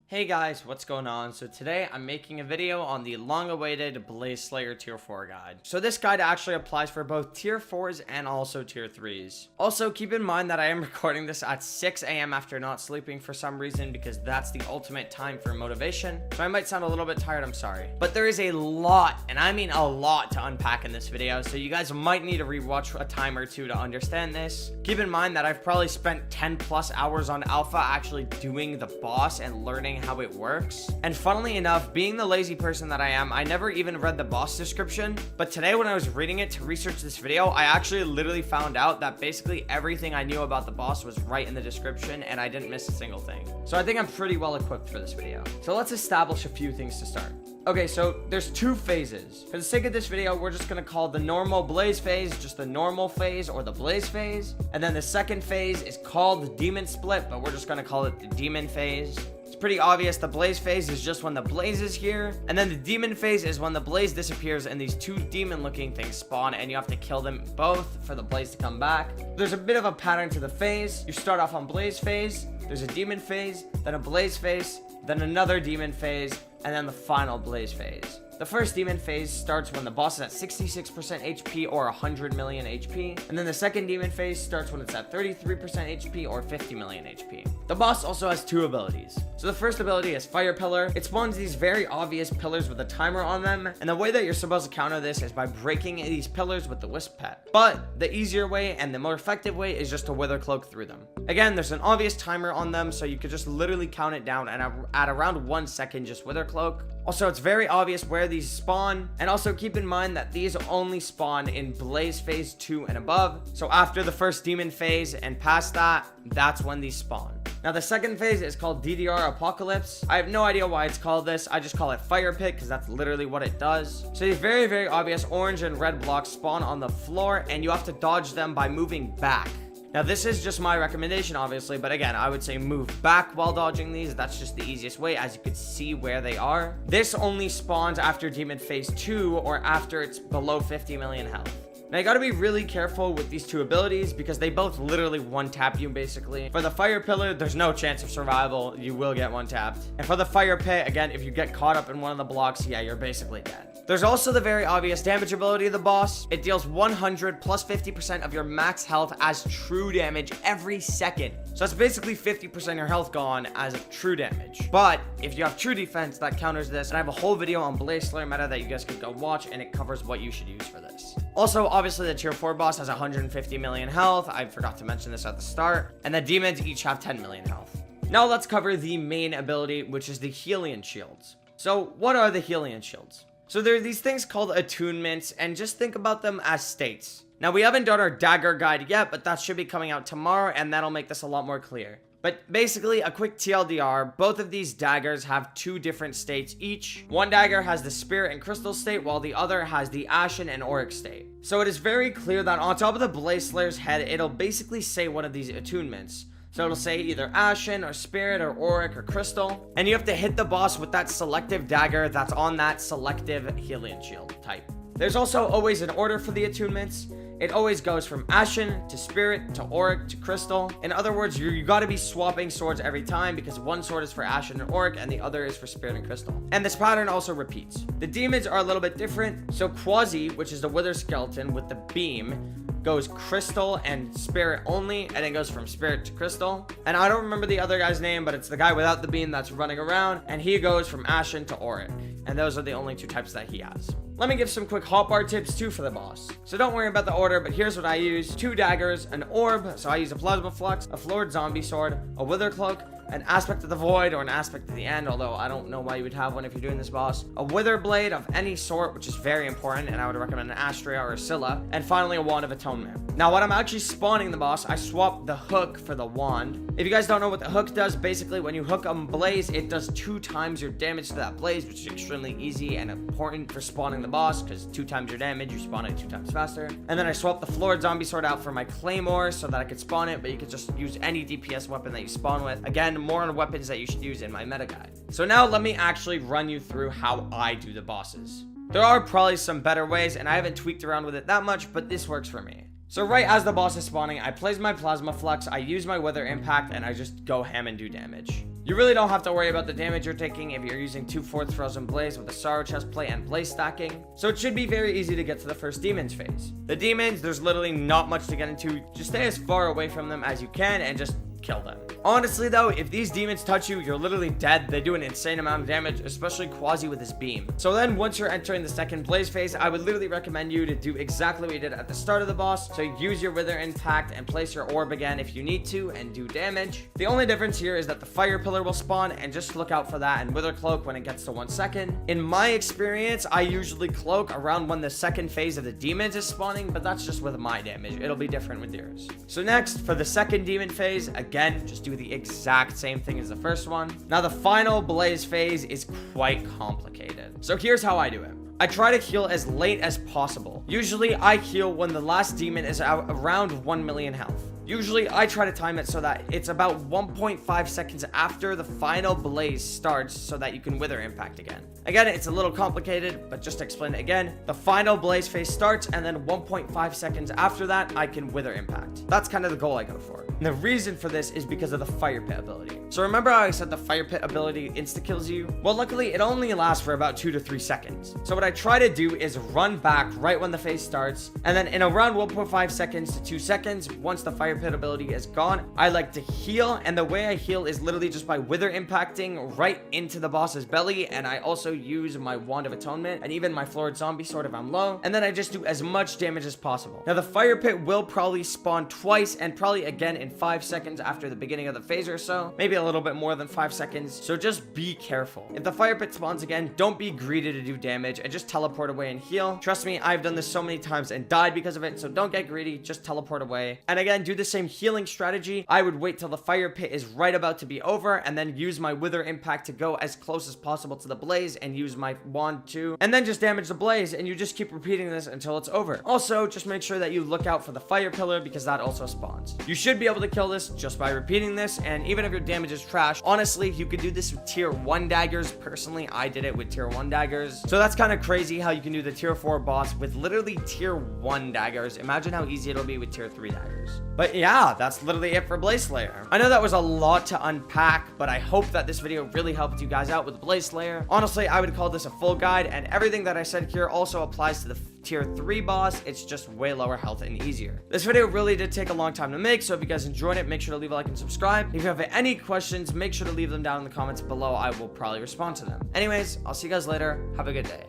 Hey guys, what's going on? So today I'm making a video on the long-awaited Blaze Slayer tier 4 guide. So this guide actually applies for both tier 4s and also tier 3s. Also keep in mind that I am recording this at 6 a.m. after not sleeping for some reason because that's the ultimate time for motivation. So I might sound a little bit tired, I'm sorry. But there is a lot, and I mean a lot, to unpack in this video, so you guys might need to rewatch a time or two to understand this. Keep in mind that I've probably spent 10 plus hours on alpha actually doing the boss and learning how it works. And funnily enough, being the lazy person that I am, I never even read the boss description. But today when I was reading it to research this video, I actually literally found out that basically everything I knew about the boss was right in the description and I didn't miss a single thing. So I think I'm pretty well equipped for this video. So let's establish a few things to start. Okay, so there's two phases. For the sake of this video, we're just gonna call the normal Blaze phase just the normal phase or the Blaze phase. And then the second phase is called the Demon Split, but we're just gonna call it the Demon phase. It's pretty obvious the Blaze phase is just when the Blaze is here. And then the Demon phase is when the Blaze disappears and these two demon looking things spawn and you have to kill them both for the Blaze to come back. There's a bit of a pattern to the phase. You start off on Blaze phase, there's a Demon phase, then a Blaze phase, then another Demon phase, and then the final Blaze phase. The first Demon phase starts when the boss is at 66% HP or 100 million HP. And then the second Demon phase starts when it's at 33% HP or 50 million HP. The boss also has two abilities. So the first ability is Fire Pillar. It spawns these very obvious pillars with a timer on them. And the way that you're supposed to counter this is by breaking these pillars with the Wisp Pet. But the easier way and the more effective way is just to Wither Cloak through them. Again, there's an obvious timer on them, so you could just literally count it down, and at around 1 second, just Wither Cloak. Also, it's very obvious where these spawn, and also keep in mind that these only spawn in Blaze phase 2 and above. So after the first Demon phase and past that, that's when these spawn. Now the second phase is called DDR Apocalypse. I have no idea why it's called this. I just call it Fire Pit because that's literally what it does. So these very obvious orange and red blocks spawn on the floor, and you have to dodge them by moving back. Now this is just my recommendation obviously, but again, I would say move back while dodging these. That's just the easiest way, as you can see where they are. This only spawns after Demon phase 2 or after it's below 50 million health. Now you gotta be really careful with these two abilities because they both literally one-tap you basically. For the Fire Pillar, there's no chance of survival. You will get one-tapped. And for the Fire Pit, again, if you get caught up in one of the blocks, yeah, you're basically dead. There's also the very obvious damage ability of the boss. It deals 100 plus 50% of your max health as true damage every second. So that's basically 50% of your health gone as a true damage. But if you have true defense, that counters this. And I have a whole video on Blaze Slayer meta that you guys could go watch, and it covers what you should use for this. Also, obviously the tier 4 boss has 150 million health. I forgot to mention this at the start. And the demons each have 10 million health. Now let's cover the main ability, which is the Hellion Shields. So what are the Hellion Shields? So there are these things called attunements, and just think about them as states. Now we haven't done our dagger guide yet, but that should be coming out tomorrow, and that'll make this a lot more clear. But basically, a quick TLDR, both of these daggers have two different states each. One dagger has the spirit and crystal state, while the other has the ashen and auric state. So it is very clear that on top of the Blaze Slayer's head, it'll basically say one of these attunements. So it'll say either ashen or spirit or auric or crystal. And you have to hit the boss with that selective dagger that's on that selective Hellion Shield type. There's also always an order for the attunements. It always goes from ashen to spirit to auric to crystal. In other words, you gotta be swapping swords every time because one sword is for ashen and auric and the other is for spirit and crystal. And this pattern also repeats. The demons are a little bit different. So Quasi, which is the wither skeleton with the beam, goes crystal and spirit only, and it goes from spirit to crystal. And I don't remember the other guy's name, but it's the guy without the beam that's running around, and he goes from ashen to auric. And those are the only two types that he has. Let me give some quick hotbar tips too for the boss. So don't worry about the order, but here's what I use. 2 daggers, an orb, so I use a plasma flux, a florid zombie sword, a wither cloak, an aspect of the void or an aspect of the end, although I don't know why you would have one if you're doing this boss, a wither blade of any sort, which is very important, and I would recommend an Astrea or a Scylla, and finally a wand of atonement. Now when I'm actually spawning the boss, I swap the hook for the wand. If you guys don't know what the hook does, basically when you hook a blaze, it does 2 times your damage to that blaze, which is extremely easy and important for spawning the boss, because 2 times your damage, you spawn it 2 times faster. And then I swap the florid zombie sword out for my claymore so that I could spawn it, but you could just use any DPS weapon that you spawn with. Again, more on weapons that you should use in my meta guide. So now let me actually run you through how I do the bosses. There are probably some better ways, and I haven't tweaked around with it that much, but this works for me. So right as the boss is spawning, I place my plasma flux, I use my wither impact, and I just go ham and do damage. You really don't have to worry about the damage you're taking if you're using 2/4 Frozen Blaze with a Sorrow Chestplate and Blaze stacking, so it should be very easy to get to the first demons phase. The demons, there's literally not much to get into. Just stay as far away from them as you can and just kill them. Honestly though, if these demons touch you, you're literally dead. They do an insane amount of damage, especially Quasi with his beam. So then once you're entering the second blaze phase, I would literally recommend you to do exactly what you did at the start of the boss. So use your Wither Impact and place your orb again if you need to and do damage. The only difference here is that the fire pillar will spawn, and just look out for that, and Wither Cloak when it gets to 1 second. In my experience, I usually cloak around when the second phase of the demons is spawning, but that's just with my damage. It'll be different with yours. So next, for the second demon phase, again, just do the exact same thing as the first one. Now the final blaze phase is quite complicated. So here's how I do it. I try to heal as late as possible. Usually I heal when the last demon is around 1 million health. Usually I try to time it so that it's about 1.5 seconds after the final blaze starts so that you can Wither Impact again. Again, it's a little complicated, but just to explain it again, the final blaze phase starts, and then 1.5 seconds after that, I can Wither Impact. That's kind of the goal I go for. And the reason for this is because of the Fire Pit ability. So remember how I said the Fire Pit ability insta-kills you? Well, luckily, it only lasts for about 2 to 3 seconds. So what I try to do is run back right when the phase starts, and then in around 1.5 seconds to 2 seconds, once the Fire Pit ability is gone, I like to heal, and the way I heal is literally just by Wither Impacting right into the boss's belly, and I also use my Wand of Atonement and even my Florid Zombie Sword if I'm low, and then I just do as much damage as possible. Now the Fire Pit will probably spawn twice and probably again in 5 seconds after the beginning of the phase or so, maybe a little bit more than 5 seconds, so just be careful. If the Fire Pit spawns again, don't be greedy to do damage and just teleport away and heal. Trust me, I've done this so many times and died because of it, so don't get greedy, just teleport away. And again, do the same healing strategy. I would wait till the Fire Pit is right about to be over and then use my Wither Impact to go as close as possible to the blaze and use my wand too, and then just damage the blaze, and you just keep repeating this until it's over. Also, just make sure that you look out for the fire pillar because that also spawns. You should be able to kill this just by repeating this, and even if your damage is trash, honestly, you could do this with tier 1 daggers. Personally, I did it with tier 1 daggers. So that's kind of crazy how you can do the tier 4 boss with literally tier 1 daggers. Imagine how easy it'll be with tier 3 daggers. But yeah, that's literally it for Blaze Slayer. I know that was a lot to unpack, but I hope that this video really helped you guys out with Blaze Slayer. Honestly, I would call this a full guide, and everything that I said here also applies to the tier 3 boss. It's just way lower health and easier. This video really did take a long time to make, so if you guys enjoyed it, make sure to leave a like and subscribe. If you have any questions, make sure to leave them down in the comments below. I will probably respond to them. Anyways, I'll see you guys later. Have a good day.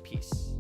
Peace.